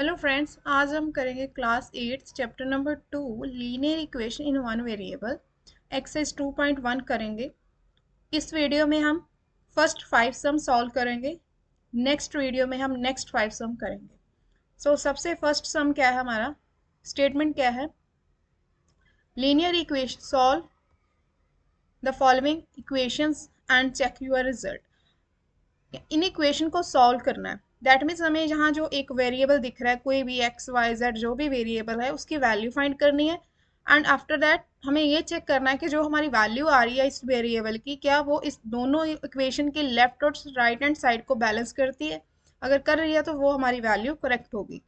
Hello friends, आज हम करेंगे class 8 chapter number 2 linear equation in one variable exercise 2.1 करेंगे। इस वीडियो में हम फर्स्ट 5 सम सॉल्व करेंगे। नेक्स्ट वीडियो में हम नेक्स्ट 5 सम करेंगे। सबसे फर्स्ट सम क्या है, हमारा स्टेटमेंट क्या है? Linear equation solve the following equations and check your result. इन इक्वेशन को सॉल्व करना है। दैट मीन्स हमें यहाँ जो एक वेरिएबल दिख रहा है, कोई भी एक्स वाई जेड जो भी वेरिएबल है, उसकी वैल्यू फाइंड करनी है। एंड आफ्टर दैट हमें ये चेक करना है कि जो हमारी वैल्यू आ रही है इस वेरिएबल की, क्या वो इस दोनों इक्वेशन की लेफ्ट और राइट हैंड साइड को बैलेंस करती है। अगर कर रही है तो वो हमारी वैल्यू करेक्ट होगी।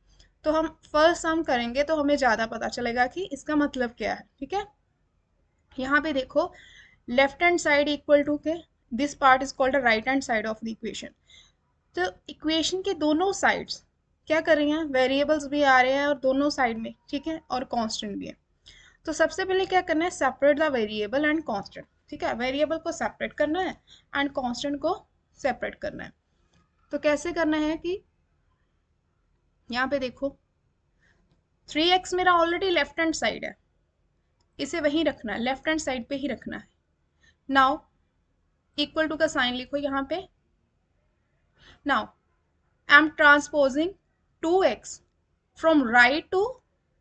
तो हम फर्स्ट सम करेंगे तो हमें ज़्यादा पता चलेगा कि इसका मतलब क्या है। ठीक है, यहाँ पे देखो, left hand side equal to के this part is called right hand side of the equation. तो इक्वेशन के दोनों साइड्स क्या कर रही हैं, वेरिएबल्स भी आ रहे हैं और दोनों साइड में, ठीक है, और कांस्टेंट भी है। तो सबसे पहले क्या करना है, separate the variable and constant. ठीक है, वेरिएबल को सेपरेट करना है एंड कांस्टेंट को सेपरेट करना है। तो कैसे करना है कि यहाँ पे देखो, 3x मेरा ऑलरेडी लेफ्ट हैंड साइड है, इसे वहीं रखना है, लेफ्ट हैंड साइड पे ही रखना है। नाउ इक्वल टू का साइन लिखो यहाँ पे। Now I am transposing 2x from right to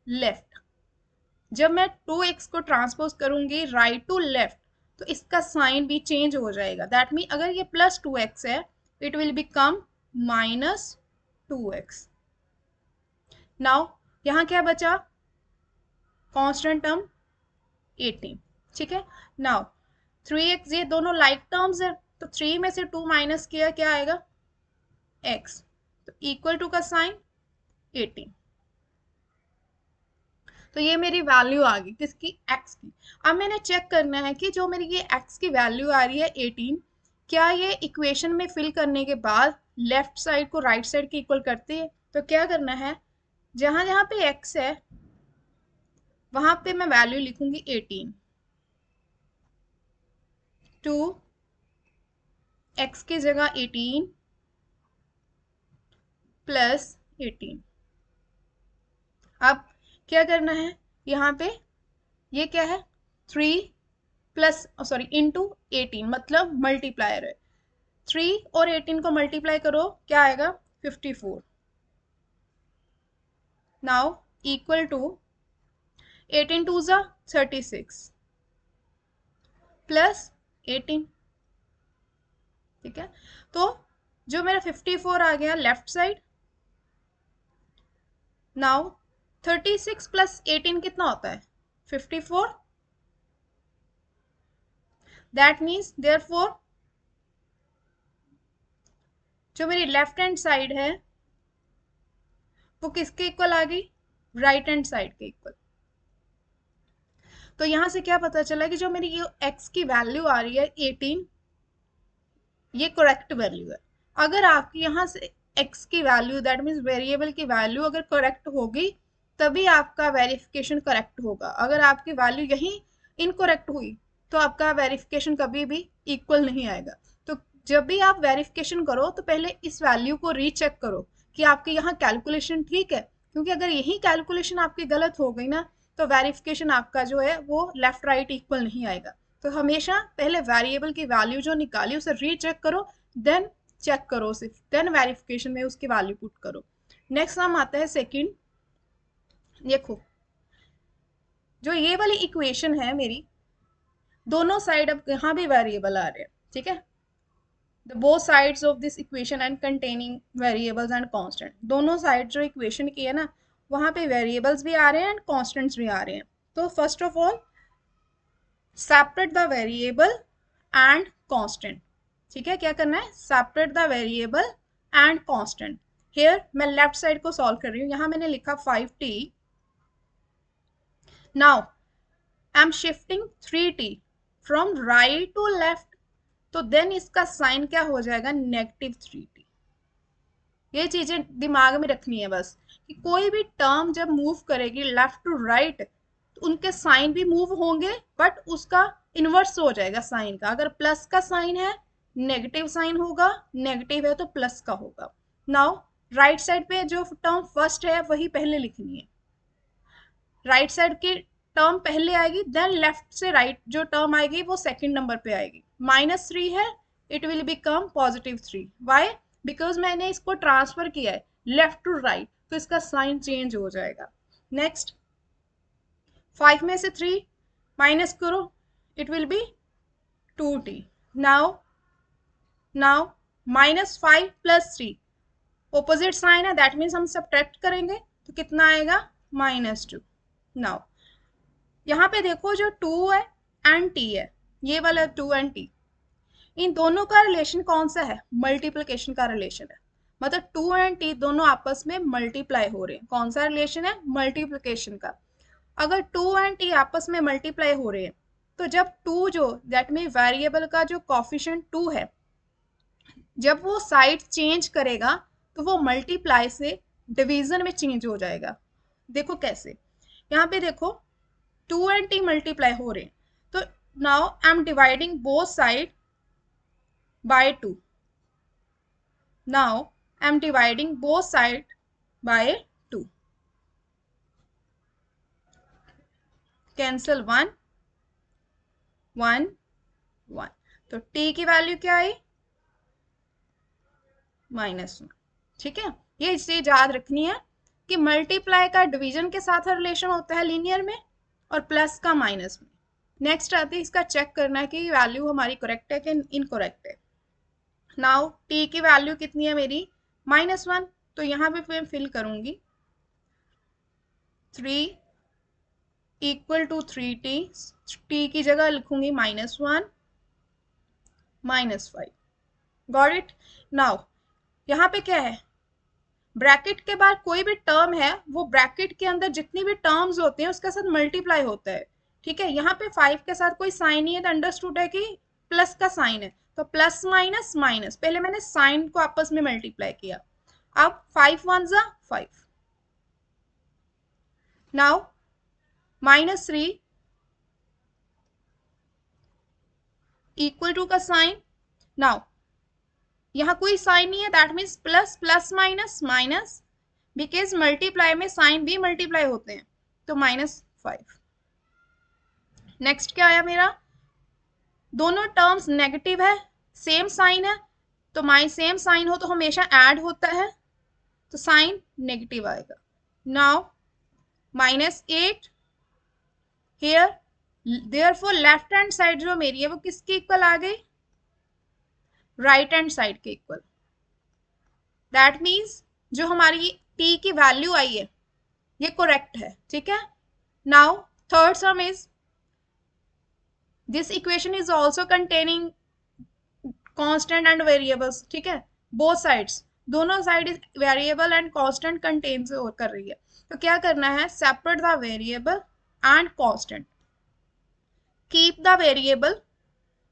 left. जब मैं 2x को ट्रांसपोज करूंगी राइट टू लेफ्ट, तो इसका साइन भी चेंज हो जाएगा। दैट मीन अगर ये प्लस 2x है, it will become minus 2x। Now यहाँ क्या बचा, कांस्टेंट टर्म 18। ठीक है, नाउ 3x, ये दोनों लाइक टर्म्स है, तो 3 में से 2 माइनस किया, क्या आएगा, x। तो इक्वल टू का साइन 18। तो ये मेरी वैल्यू आ गई किसकी, x की। अब मैंने चेक करना है कि जो मेरी ये x की वैल्यू आ रही है 18, क्या ये इक्वेशन में फिल करने के बाद लेफ्ट साइड को राइट साइड के इक्वल करती है। तो क्या करना है, जहां जहां पे x है वहां पे मैं वैल्यू लिखूंगी 18। 2 x की जगह 18 प्लस 18। अब क्या करना है, यहाँ पे ये क्या है, 3 प्लस सॉरी इंटू 18, मतलब मल्टीप्लायर है। 3 और 18 को मल्टीप्लाई करो, क्या आएगा, 54। नाउ इक्वल टू 18 टू ज़ा 36 प्लस 18। ठीक है, तो जो मेरा 54 आ गया लेफ्ट साइड। नाउ 36 प्लस 18 कितना होता है, 54। दैट मीन्स देयरफॉर जो मेरी लेफ्ट हैंड साइड है वो किसके इक्वल आ गई, राइट हैंड साइड के इक्वल। तो यहां से क्या पता चला कि जो मेरी ये x की वैल्यू आ रही है 18, ये करेक्ट वैल्यू है। अगर आपकी यहाँ से x की वैल्यू, दैट मीन्स वेरिएबल की वैल्यू अगर करेक्ट होगी तभी आपका वेरिफिकेशन करेक्ट होगा। अगर आपकी वैल्यू यही इनकरेक्ट हुई तो आपका वेरिफिकेशन कभी भी इक्वल नहीं आएगा। तो जब भी आप वेरिफिकेशन करो तो पहले इस वैल्यू को रीचेक करो कि आपके यहाँ कैलकुलेशन ठीक है, क्योंकि अगर यही कैलकुलेशन आपकी गलत हो गई ना तो वेरिफिकेशन आपका जो है वो लेफ्ट राइट इक्वल नहीं आएगा। तो हमेशा पहले वेरिएबल की वैल्यू जो निकाली उसे रीचेक करो, देन चेक करो, सिर्फ देन वेरिफिकेशन में उसकी वैल्यू पुट करो। नेक्स्ट हम आता है सेकंड। देखो, जो ये वाली इक्वेशन है मेरी, दोनों साइड अब यहाँ भी वेरिएबल आ रहे हैं। ठीक है, the both sides of this equation and containing variables and constant. दोनों साइड जो इक्वेशन की है ना, वहां पे वेरिएबल्स भी आ रहे हैं एंड कांस्टेंट्स भी आ रहे हैं। तो first of all separate the variable and constant. ठीक है, क्या करना है, separate the variable and constant. Here मैं लेफ्ट साइड को सॉल्व कर रही हूँ, यहां मैंने लिखा 5t। Now I am shifting 3t from right to left, तो देन इसका साइन क्या हो जाएगा, नेगेटिव 3t। ये चीजें दिमाग में रखनी है बस, कि कोई भी टर्म जब मूव करेगी लेफ्ट टू राइट तो उनके साइन भी मूव होंगे, बट उसका इनवर्स हो जाएगा साइन का। अगर प्लस का साइन है नेगेटिव साइन होगा, नेगेटिव है तो प्लस का होगा। नाउ राइट साइड पे जो टर्म फर्स्ट है वही पहले लिखनी है, राइट साइड की टर्म पहले आएगी, देन लेफ्ट से राइट जो टर्म आएगी वो सेकंड नंबर पे आएगी। -3 है, it will become +3। Why? Because मैंने इसको ट्रांसफर किया है लेफ्ट टू राइट, तो इसका साइन चेंज हो जाएगा। नेक्स्ट, 5 में से 3 माइनस करो, it will be 2t। Now -5 + 3 opposite sign है, दैट मीन्स हम सब्ट्रैक्ट करेंगे तो कितना आएगा? -2। नाउ यहाँ पे देखो जो 2 है एंड t है, ये वाला 2 एंड t, इन दोनों का रिलेशन कौन सा है? मल्टीप्लिकेशन का रिलेशन है, मतलब 2 एंड t दोनों आपस में मल्टीप्लाई हो रहे हैं। कौन सा रिलेशन है? मल्टीप्लिकेशन का। अगर 2 एंड t आपस में मल्टीप्लाई हो रहे हैं तो जब 2 जो दैट मीन वेरिएबल का जो कोफिशिएंट 2 है, जब वो साइड चेंज करेगा तो वो मल्टीप्लाई से डिवीजन में चेंज हो जाएगा। देखो कैसे, यहाँ पे देखो 2 एंड t मल्टीप्लाई हो रहे हैं, तो now I am dividing both side by 2। Now I am dividing both side by 2। Cancel 1 1 1, तो t की वैल्यू क्या आई? -1। ठीक है, ये चीज याद रखनी है कि मल्टीप्लाई का डिवीजन के साथ रिलेशन होता है लीनियर में, और प्लस का माइनस में। नेक्स्ट आती है इसका चेक करना है कि वैल्यू हमारी करेक्ट है कि इनकरेक्ट है। नाउ t की वैल्यू कितनी है मेरी? -1, तो यहाँ पे फिर फिल करूंगी 3 = 3t, t की जगह लिखूंगी -1 -5। Got it? नाउ यहाँ पे क्या है? ब्रैकेट के बाद कोई भी टर्म है वो ब्रैकेट के अंदर जितनी भी टर्म्स होते हैं उसके साथ मल्टीप्लाई होता है। ठीक है, यहाँ पे 5 के साथ कोई साइन नहीं है तो अंडरस्टूड है कि प्लस का साइन है, तो प्लस माइनस माइनस, पहले मैंने साइन को आपस में मल्टीप्लाई किया। अब 5 1 जा 5। नाउ -3 = का साइन। नाउ यहाँ कोई साइन नहीं है, that means plus plus minus minus, because multiply में साइन भी मल्टीप्लाई होते हैं, तो -5। नेक्स्ट क्या आया मेरा? दोनों टर्म्स नेगेटिव है, सेम साइन है, तो माई सेम साइन हो तो हमेशा ऐड होता है, तो साइन नेगेटिव आएगा। Now -8 here, therefore left hand side जो मेरी है वो किसकी इक्वल आ गई? राइट हैंड साइड के इक्वल। दैट मीन्स जो हमारी t की वैल्यू आई है ये करेक्ट है। ठीक है, now third some is this equation is also containing constant and variables. ठीक है, बोथ साइड्स, दोनों side variable and constant contain कर रही है, तो क्या करना है? Separate the variable and constant, keep the variable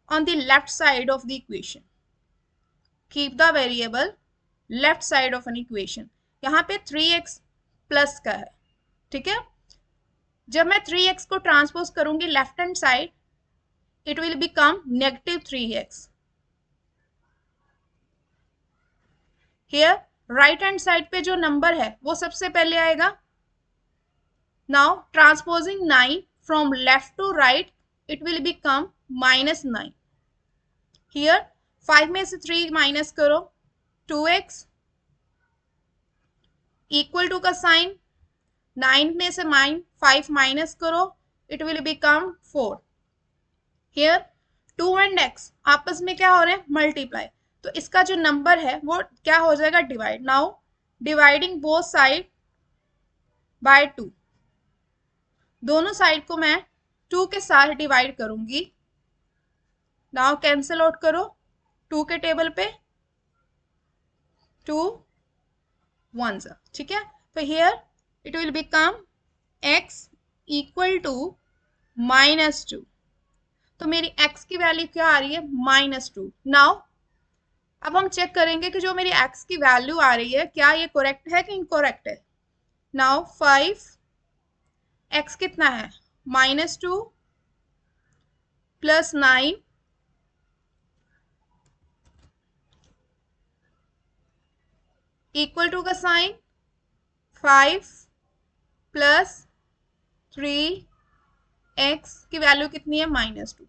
on the left side of the equation, keep the variable left side of an equation. यहाँ पे 3x प्लस का है। ठीक है, जब मैं 3x को ट्रांसपोज करूंगी left hand side, it will become -3x। Here right hand side पे जो नंबर है वो सबसे पहले आएगा। Now transposing 9 from left to right, it will become -9। Here 5 में से 3 माइनस करो, 2x = का साइन, 9 में से 5 माइनस करो, it will become 4। Here 2 and x आपस में क्या हो रहे हैं? मल्टीप्लाई, तो इसका जो नंबर है वो क्या हो जाएगा? Divide. Now dividing both side by 2, दोनों साइड को मैं 2 के साथ डिवाइड करूंगी। नाउ कैंसिल आउट करो 2 के टेबल पे, 2 1। ठीक है, तो here it will become x = -2, तो मेरी x की वैल्यू क्या आ रही है? -2। नाउ अब हम चेक करेंगे कि जो मेरी x की वैल्यू आ रही है क्या ये करेक्ट है कि इनकरेक्ट है। नाउ 5 x कितना है? -2 + 9 . इक्वल टू का साइन 5 प्लस 3x की वैल्यू कितनी है -2।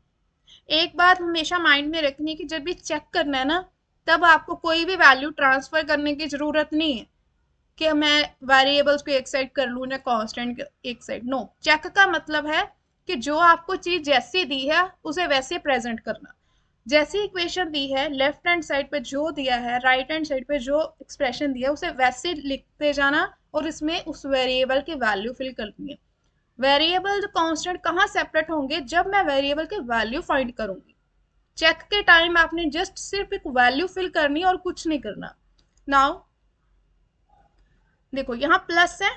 एक बात हमेशा माइंड में रखनी है कि जब भी चेक करना है ना, तब आपको कोई भी वैल्यू ट्रांसफर करने की जरूरत नहीं है कि मैं वेरिएबल्स को एक साइड कर लूँ या कांस्टेंट एक साइड। नो, चेक का मतलब है कि जो आपको चीज जैसी दी है उसे वैसे प्रेजेंट करना। जैसी इक्वेशन दी है, लेफ्ट हैंड साइड पे जो दिया है, राइट हैंड साइड पे जो एक्सप्रेशन दिया है, उसे वैसे लिखते जाना और इसमें उस वेरिएबल की वैल्यू फिल करनी है। वेरिएबल कांस्टेंट कहाँ सेपरेट होंगे? जब मैं वेरिएबल के वैल्यू फाइंड करूंगी। चेक के टाइम आपने जस्ट सिर्फ एक वैल्यू फिल करनी और कुछ नहीं करना। नाउ देखो, यहाँ प्लस है,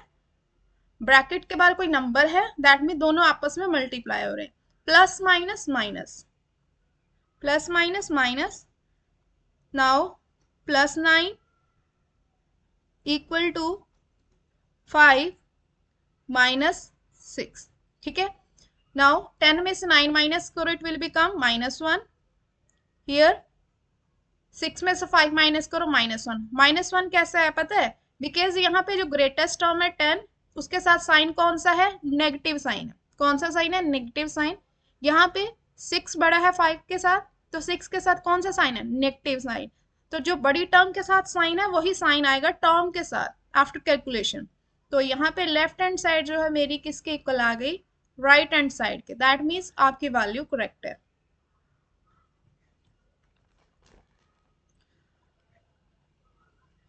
ब्रैकेट के बाद कोई नंबर है, दैट मीन दोनों आपस में मल्टीप्लाई हो रहे हैं। Plus minus minus, plus minus minus. Now +9 equal to 5 -6। ठीक है। नाउ 10 में से 9 माइनस करो, इट विल बिकम -1। हियर 6 में से 5 माइनस करो, -1। -1 कैसा है पता है? बिकॉज यहाँ पे जो ग्रेटेस्ट टर्म है 10, उसके साथ साइन कौन सा है? नेगेटिव साइन है। कौन सा साइन है? Negative sign. यहाँ पे 6 बड़ा है 5 के साथ, तो 6 के साथ कौन सा साइन है? Negative sign. तो जो बड़ी टर्म के साथ साइन है वही साइन आएगा टर्म के साथ आफ्टर कैलकुलेशन। तो यहाँ पे लेफ्ट हैंड साइड जो है मेरी किसके इक्वल आ गई? राइट हैंड साइड के। दैट मीन्स आपकी वैल्यू करेक्ट है।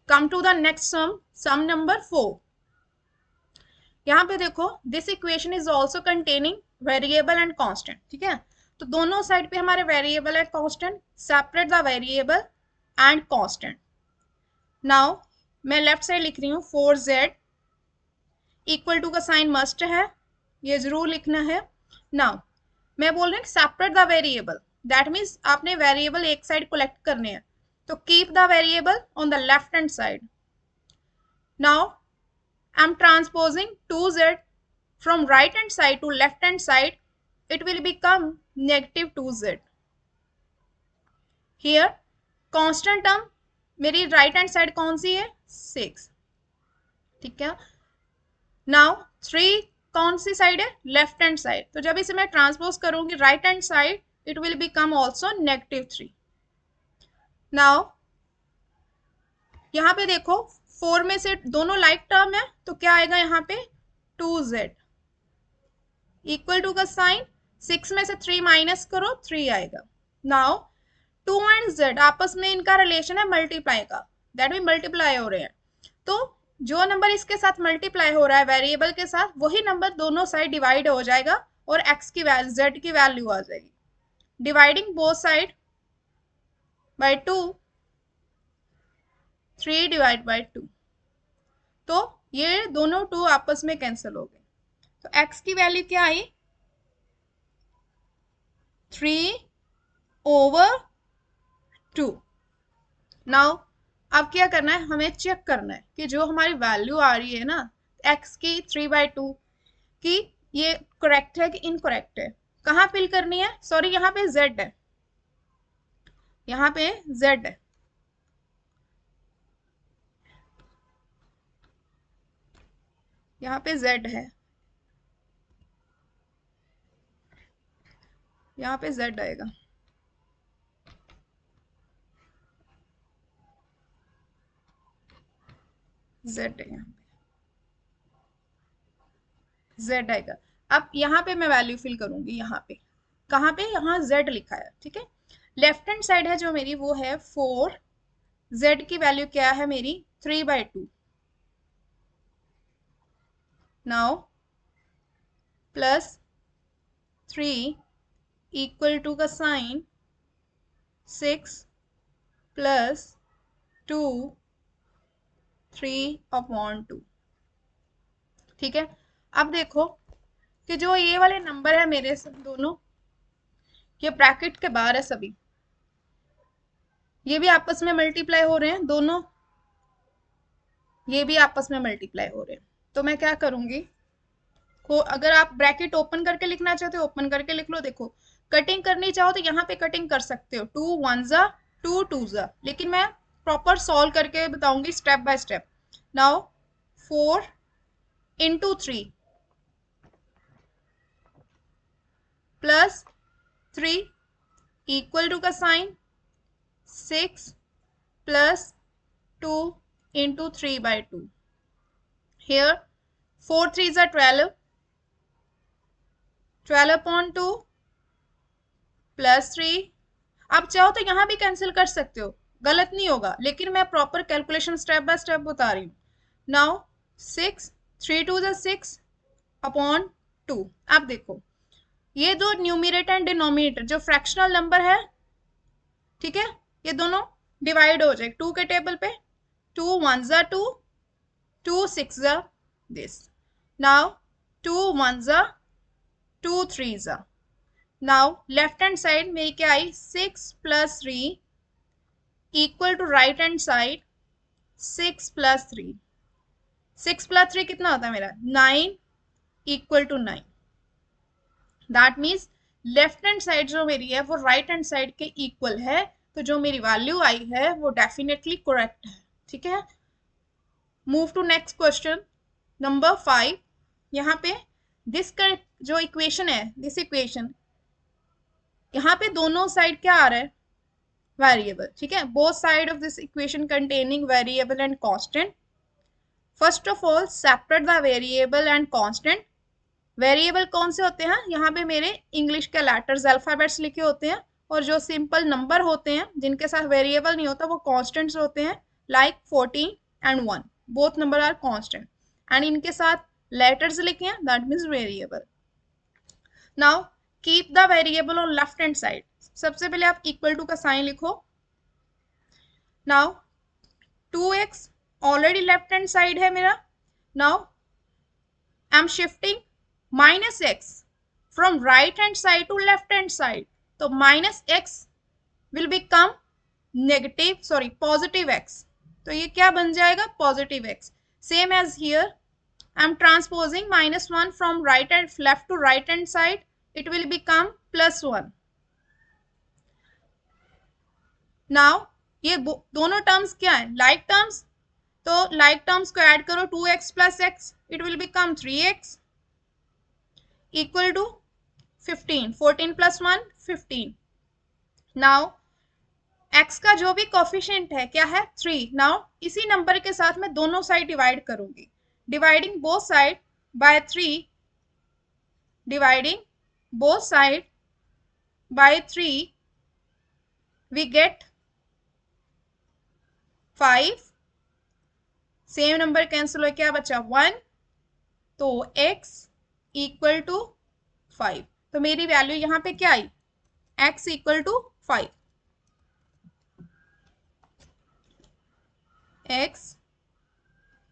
Come to the next sum number 4। यहाँ पे देखो, this equation is also containing variable and constant. ठीक है, तो दोनों साइड पे हमारे variable and constant. Separate the variable and constant. Now मैं लेफ्ट साइड लिख रही हूँ 4z इक्वल टू का साइन मस्ट है, ये जरूर लिखना है। नाउ मैं बोल रही हूँ separate the variable, that means आपने वेरिएबल एक साइड कलेक्ट करने हैं, तो keep the variable on the left hand side. Now I'm transposing 2z from right hand side to left hand side, it will become -2z. Here constant term मेरी right hand side कौन सी है? 6। ठीक है। Now 3 कौन सी side है? Left hand side. तो जब इसे मैं ट्रांसपोज करूंगी right hand side, it will become also -3। Now यहाँ पे देखो 4 में से दोनों लाइक टर्म है, तो क्या आएगा यहाँ पे? 2z इक्वल टू का साइन 6 में से 3 माइनस करो, 3 आएगा। नाउ 2 एंड z आपस में इनका रिलेशन है मल्टीप्लाई का, दैट मीन मल्टीप्लाई हो रहे हैं। तो जो नंबर इसके साथ मल्टीप्लाई हो रहा है वेरिएबल के साथ, वही नंबर दोनों साइड डिवाइड हो जाएगा और x की वैल्यू z की वैल्यू आ जाएगी। Dividing both side by 2, 3 divide by 2, तो ये दोनों 2 आपस में कैंसिल हो गए। तो x की वैल्यू क्या आई? 3/2। नाउ अब क्या करना है? हमें चेक करना है कि जो हमारी वैल्यू आ रही है ना x की 3/2 की, ये करेक्ट है कि इनकरेक्ट है। कहाँ फिल करनी है? सॉरी, यहाँ पे z है, यहाँ पे z है। यहाँ पे z है, यहाँ पे z आएगा। z है, यहाँ पे z आएगा। अब यहाँ पे मैं वैल्यू फिल करूंगी, यहाँ पे कहाँ पे? यहाँ z लिखा है। ठीक है, लेफ्ट हैंड साइड है जो मेरी वो है 4, z की वैल्यू क्या है मेरी? 3/2। नाउ +3 इक्वल टू का साइन 6 + 2 3/2। ठीक है, अब देखो कि जो ये वाले नंबर है मेरे दोनों, ये ब्रैकेट के बाहर है सभी, ये भी आपस में मल्टीप्लाई हो रहे हैं दोनों, ये भी आपस में मल्टीप्लाई हो रहे हैं। तो मैं क्या करूंगी को, अगर आप ब्रैकेट ओपन करके लिखना चाहते हो ओपन करके लिख लो। देखो, कटिंग करनी चाहो तो यहाँ पे कटिंग कर सकते हो, 2 1 जा 2 2 जा, लेकिन मैं प्रॉपर सॉल्व करके बताऊंगी step by step. Now 4 into 3 plus 3 equal to का sign 6 plus 2 into 3 by 2। Here 4 3s are 12, 12/2 plus 3। आप चाहो तो यहां भी कैंसिल कर सकते हो, गलत नहीं होगा, लेकिन मैं proper calculation step by step बता रही हूँ। Now 6 3 2 6 upon 2। अब देखो ये जो न्यूमरेटर एंड डिनोमिनेटर जो फ्रैक्शनल नंबर है, ठीक है, ये दोनों डिवाइड हो जाए 2 के टेबल पे। 2 1s are 2, 2 6s are this। now 2 1s are 2 3s are। now left hand side मेरी क्या आई 6 plus 3 equal to right hand side 6 plus 3। 6 plus 3 कितना होता है मेरा 9 equal to 9। That means left hand side जो मेरी है वो राइट हैंड साइड के इक्वल है, तो जो मेरी वैल्यू आई है वो डेफिनेटली करेक्ट है। ठीक है, move to next question number 5। यहाँ पे दिस का जो इक्वेशन है, दिस इक्वेशन, यहाँ पे दोनों साइड क्या आ रहा है वेरिएबल। ठीक है, both side of this equation containing variable and constant. First of all separate the variable and constant. Variable कौन से होते हैं, यहाँ पे मेरे इंग्लिश के लेटर्स अल्फाबेट्स लिखे होते हैं, और जो सिंपल नंबर होते हैं जिनके साथ वेरिएबल नहीं होता वो कांस्टेंट्स होते हैं, like 14 and 1, both number are constant, and इनके साथ लेटर्स लिखे हैं, that means variable. Now keep the variable on left hand side. सबसे पहले आप इक्वल टू का साइन लिखो। Now 2x already left hand side है मेरा। Now I am shifting minus x from right hand side to left hand side, तो minus x will become negative, sorry positive x, तो ये क्या बन जाएगा positive x. Same as here I am transposing -1 from right end left to right hand side, it will become +1। Now ये दोनों terms क्या है लाइक टर्म्स, तो लाइक टर्म्स को ऐड करो 2x + x, it will become 3x equal to 15। 14 + 1 15। Now x का जो भी कोफिशिएंट है क्या है 3। नाउ इसी नंबर के साथ मैं दोनों साइड डिवाइड करूंगी, dividing both side by 3, dividing both side by 3 we get 5। Same number cancel हो क्या बचा 1, तो x इक्वल टू 5। तो मेरी वैल्यू यहां पे क्या आई x equal to 5, x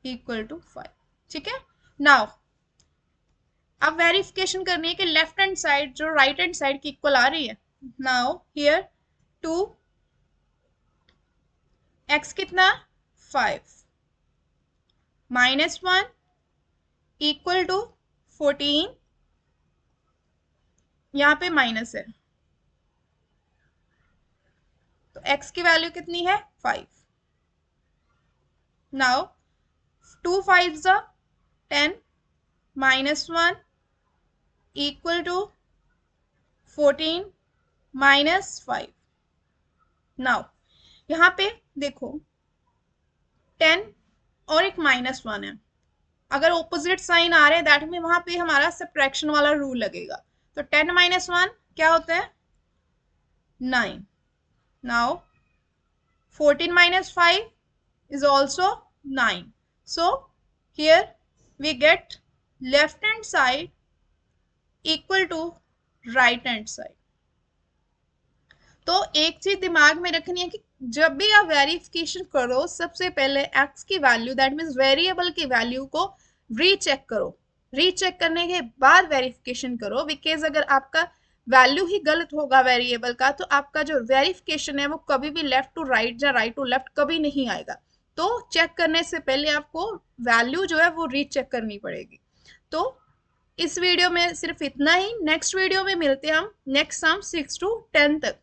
equal to 5। ठीक है, नाउ अब वेरिफिकेशन करनी है कि लेफ्ट हैंड साइड जो राइट हैंड साइड की इक्वल आ रही है। नाउ हियर 2 x कितना 5 -1 इक्वल टू 14, यहां पे माइनस है, तो x की वैल्यू कितनी है 5। Now 2 5s are 10 -1 equal to 14 -5। Now यहां पे देखो 10 और एक -1 है, अगर ऑपोजिट साइन आ रहे हैं दैट में वहां पे हमारा सब्ट्रैक्शन वाला रूल लगेगा, तो 10 - 1 क्या होता है 9। Now 14 - 5 is also 9, so here we get left hand side equal to right hand side. तो एक चीज दिमाग में रखनी है कि जब भी आप वेरिफिकेशन करो सबसे पहले x की वैल्यू दैट मीन्स वेरिएबल की वैल्यू को रीचेक करो, रीचेक करने के बाद वेरिफिकेशन करो, बिकॉज अगर आपका वैल्यू ही गलत होगा वेरिएबल का तो आपका जो वेरिफिकेशन है वो कभी भी लेफ्ट टू राइट या राइट टू लेफ्ट कभी नहीं आएगा। तो चेक करने से पहले आपको वैल्यू जो है वो रीचेक करनी पड़ेगी। तो इस वीडियो में सिर्फ इतना ही, नेक्स्ट वीडियो में मिलते हैं हम नेक्स्ट सम 6 to 10 तक।